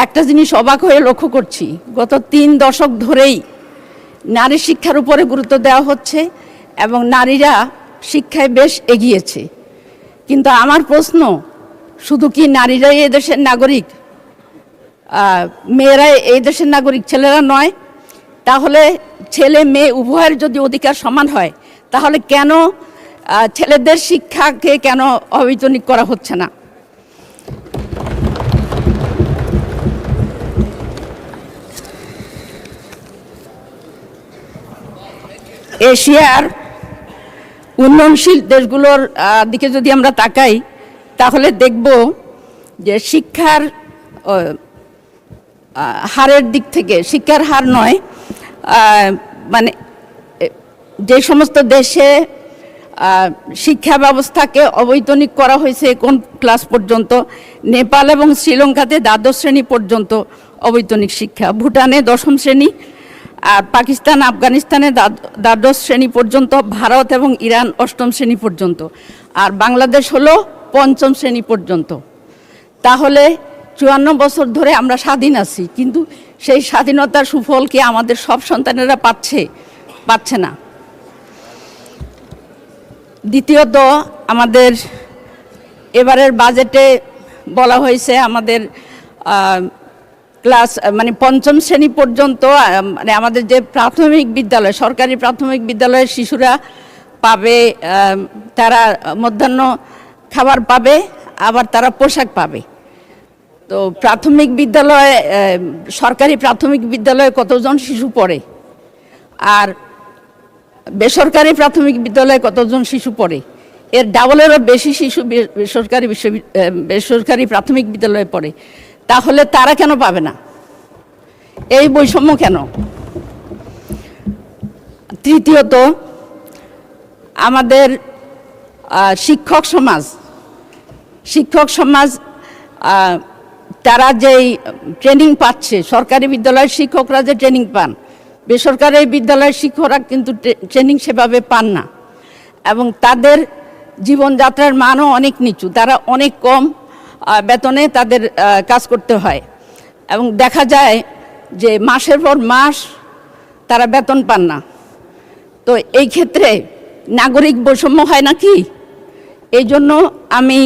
একটা জিনিস অবাক হয়ে লক্ষ্য করছি, গত 3 দশক ধরেই নারী শিক্ষার উপরে গুরুত্ব দেওয়া হচ্ছে এবং নারীরা শিক্ষায় বেশ এগিয়েছে। কিন্তু আমার প্রশ্ন, শুধু কি নারীরাই এই দেশের নাগরিক, মেয়েরাই এই দেশের নাগরিক, ছেলেরা নয়? তাহলে ছেলে মেয়ে উভয়ের যদি অধিকার সমান হয়, তাহলে কেন ছেলেদের শিক্ষাকে কেন অবৈতনিক করা হচ্ছে না? এশিয়ার উন্নয়নশীল দেশগুলোর দিকে যদি আমরা তাকাই, তাহলে দেখব যে শিক্ষার হারের দিক থেকে, শিক্ষার হার নয়, মানে যে সমস্ত দেশে শিক্ষা ব্যবস্থাকে অবৈতনিক করা হয়েছে কোন ক্লাস পর্যন্ত, নেপাল এবং শ্রীলঙ্কাতে দ্বাদশ শ্রেণী পর্যন্ত অবৈতনিক শিক্ষা, ভুটানে 10ম শ্রেণী, আর পাকিস্তান আফগানিস্তানে দ্বাদশ শ্রেণী পর্যন্ত, ভারত এবং ইরান 8ম শ্রেণী পর্যন্ত, আর বাংলাদেশ হলো 5ম শ্রেণী পর্যন্ত। তাহলে 54 বছর ধরে আমরা স্বাধীন আছি, কিন্তু সেই স্বাধীনতার সুফল কি আমাদের সব সন্তানেরা পাচ্ছে না। দ্বিতীয়ত, আমাদের এবারের বাজেটে বলা হয়েছে আমাদের ক্লাস মানে 5ম শ্রেণী পর্যন্ত, মানে আমাদের যে প্রাথমিক বিদ্যালয়, সরকারি প্রাথমিক বিদ্যালয়ের শিশুরা পাবে, তারা মধ্যাহ্ন খাবার পাবে, আবার তারা পোশাক পাবে। তো প্রাথমিক বিদ্যালয়ে, সরকারি প্রাথমিক বিদ্যালয়ে কতজন শিশু পড়ে, আর বেসরকারি প্রাথমিক বিদ্যালয়ে কতজন শিশু পড়ে? এর ডাবলেরও বেশি শিশু বেসরকারি প্রাথমিক বিদ্যালয়ে পড়ে। তাহলে তারা কেন পাবে না? এই বৈষম্য কেন? তৃতীয়ত, আমাদের শিক্ষক সমাজ তারা যেই ট্রেনিং পাচ্ছে, সরকারি বিদ্যালয়ের শিক্ষকরা যে ট্রেনিং পান, বেসরকারি বিদ্যালয়ের শিক্ষকরা কিন্তু ট্রেনিং সেভাবে পান না, এবং তাদের জীবনযাত্রার মানও অনেক নিচু, তারা অনেক কম বেতনে তাদের কাজ করতে হয়, এবং দেখা যায় যে মাসের পর মাস তারা বেতন পান না। তো এই ক্ষেত্রে নাগরিক বৈষম্য হয় নাকি? এই জন্য আমি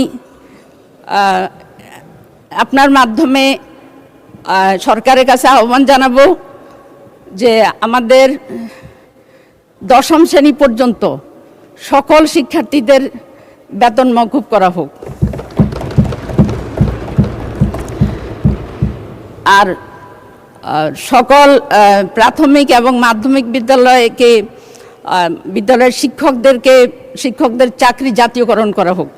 আপনার মাধ্যমে সরকারের কাছে আহ্বান জানাবো যে আমাদের 10ম শ্রেণী পর্যন্ত সকল শিক্ষার্থীদের বেতন মওকুফ করা হোক, আর সকল প্রাথমিক এবং মাধ্যমিক বিদ্যালয়ের শিক্ষকদের চাকরি জাতীয়করণ করা হোক।